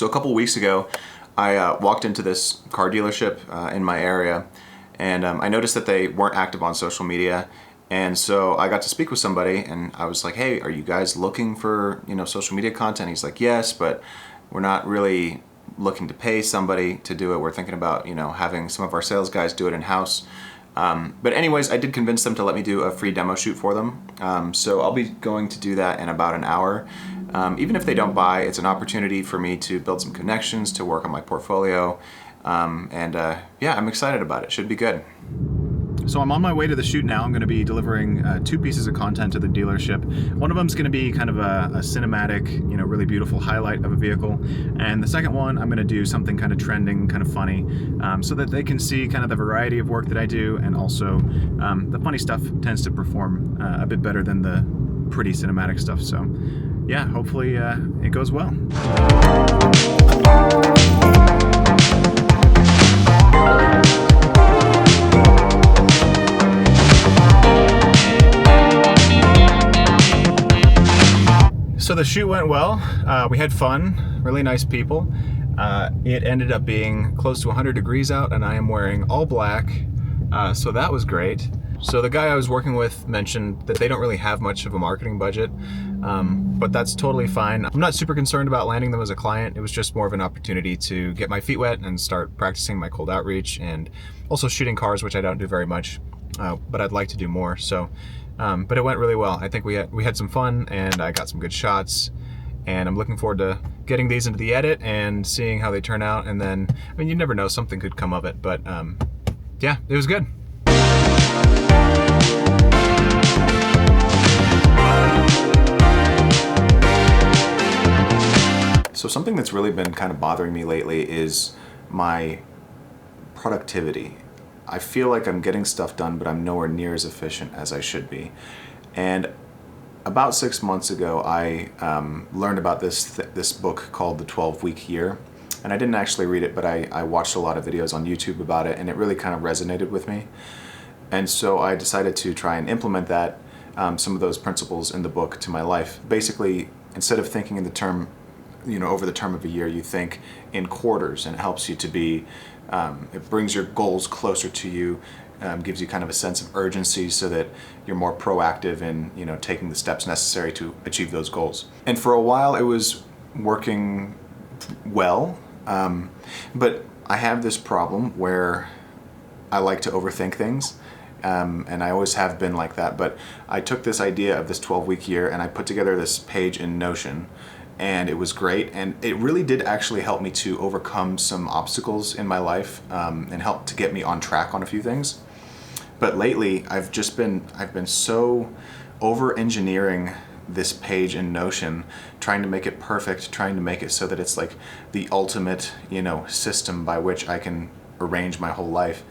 So a couple weeks ago, I walked into this car dealership in my area, and I noticed that they weren't active on social media. And so I got to speak with somebody, and I was like, "Hey, are you guys looking for social media content?" He's like, "Yes, but we're not really looking to pay somebody to do it. We're thinking about having some of our sales guys do it in house." But anyways, I did convince them to let me do a free demo shoot for them. So I'll be going to do that in about an hour. Even if they don't buy, it's an opportunity for me to build some connections, to work on my portfolio. Yeah, I'm excited about it. Should be good. So I'm on my way to the shoot now. I'm going to be delivering 2 pieces of content to the dealership. One of them is going to be kind of a cinematic, really beautiful highlight of a vehicle. And the second one, I'm going to do something kind of trending, kind of funny, so that they can see kind of the variety of work that I do. And also the funny stuff tends to perform a bit better than the pretty cinematic stuff. So yeah, hopefully it goes well. So the shoot went well. We had fun, really nice people. It ended up being close to 100 degrees out, and I am wearing all black, so that was great. So the guy I was working with mentioned that they don't really have much of a marketing budget, but that's totally fine. I'm not super concerned about landing them as a client. It was just more of an opportunity to get my feet wet and start practicing my cold outreach, and also shooting cars, which I don't do very much, but I'd like to do more. So. But it went really well. I think we had some fun, and I got some good shots, and I'm looking forward to getting these into the edit and seeing how they turn out. And then, I mean, you never know, something could come of it, but yeah, it was good. So something that's really been kind of bothering me lately is my productivity. I feel like I'm getting stuff done, but I'm nowhere near as efficient as I should be. And about 6 months ago, I learned about this book called The 12-Week Year. And I didn't actually read it, but I watched a lot of videos on YouTube about it, and it really kind of resonated with me. And so I decided to try and implement that, some of those principles in the book, to my life. Basically, instead of thinking in the term, over the term of a year, you think in quarters, and it helps you to be, it brings your goals closer to you, gives you kind of a sense of urgency so that you're more proactive in, taking the steps necessary to achieve those goals. And for a while it was working well, but I have this problem where I like to overthink things. And I always have been like that, but I took this idea of this 12-week year and I put together this page in Notion. And it was great, and it really did actually help me to overcome some obstacles in my life, and help to get me on track on a few things. But lately, I've been so over-engineering this page in Notion, trying to make it perfect, trying to make it so that it's like the ultimate, system by which I can arrange my whole life.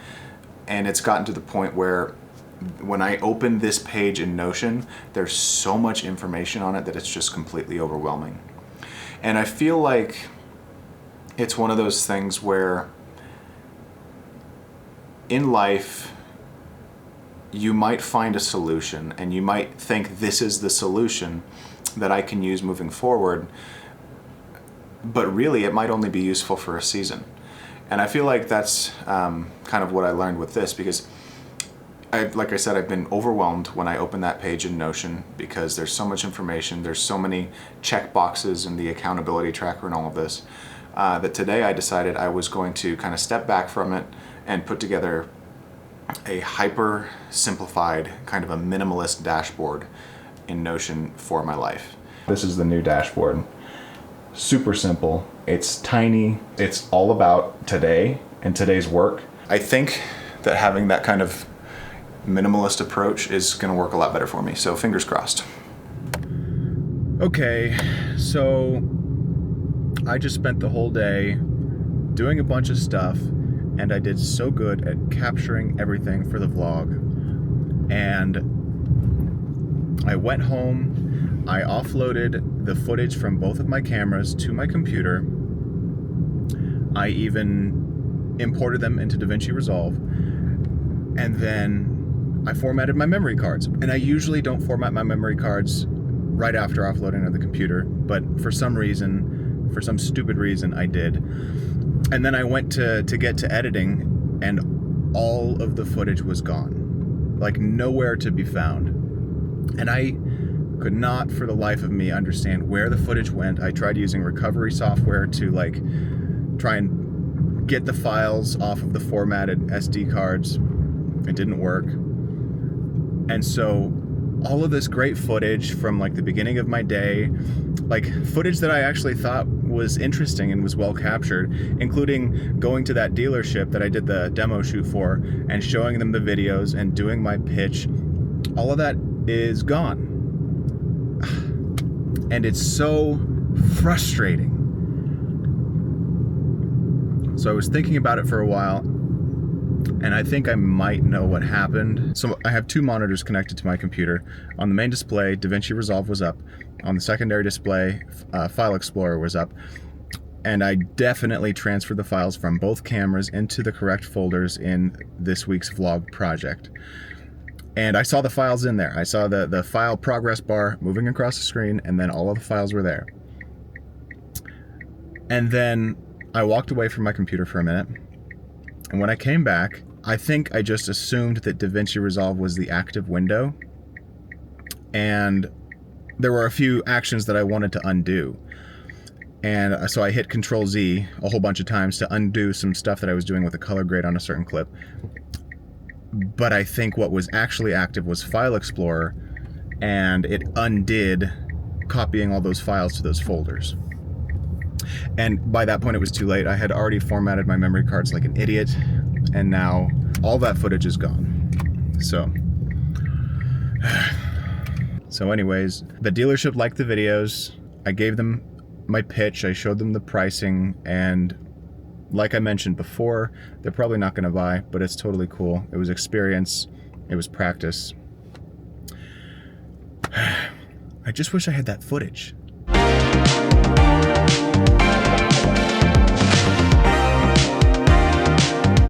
And it's gotten to the point where when I open this page in Notion, there's so much information on it that it's just completely overwhelming. And I feel like it's one of those things where in life you might find a solution, and you might think this is the solution that I can use moving forward, but really it might only be useful for a season. And I feel like that's kind of what I learned with this, because like I said, I've been overwhelmed when I open that page in Notion, because there's so much information, there's so many check boxes and the accountability tracker and all of this, that today I decided I was going to kind of step back from it and put together a hyper simplified, kind of a minimalist dashboard in Notion for my life. This is the new dashboard. Super simple, it's tiny, it's all about today and today's work. I think that having that kind of minimalist approach is going to work a lot better for me, so fingers crossed. Okay, so I just spent the whole day doing a bunch of stuff, and I did so good at capturing everything for the vlog. And I went home, I offloaded the footage from both of my cameras to my computer. I even imported them into DaVinci Resolve, and then I formatted my memory cards. And I usually don't format my memory cards right after offloading to the computer, but for some reason For some stupid reason, I did. And then I went to get to editing, and all of the footage was gone. Like, nowhere to be found. And I could not for the life of me understand where the footage went. I tried using recovery software to like try and get the files off of the formatted SD cards. It didn't work. And so all of this great footage from like the beginning of my day, like footage that I actually thought was interesting and was well captured, including going to that dealership that I did the demo shoot for and showing them the videos and doing my pitch, all of that is gone. And it's so frustrating. So I was thinking about it for a while, and I think I might know what happened. So I have two monitors connected to my computer. On the main display, DaVinci Resolve was up. On the secondary display, File Explorer was up. And I definitely transferred the files from both cameras into the correct folders in this week's vlog project. And I saw the files in there. I saw the file progress bar moving across the screen, and then all of the files were there. And then I walked away from my computer for a minute. And when I came back, I think I just assumed that DaVinci Resolve was the active window. And there were a few actions that I wanted to undo. And so I hit Control Z a whole bunch of times to undo some stuff that I was doing with a color grade on a certain clip. But I think what was actually active was File Explorer, and it undid copying all those files to those folders. And by that point it was too late. I had already formatted my memory cards like an idiot, and now all that footage is gone. So anyways, the dealership liked the videos. I gave them my pitch, I showed them the pricing, and like I mentioned before, they're probably not going to buy, but it's totally cool. It was experience. It was practice. I just wish I had that footage.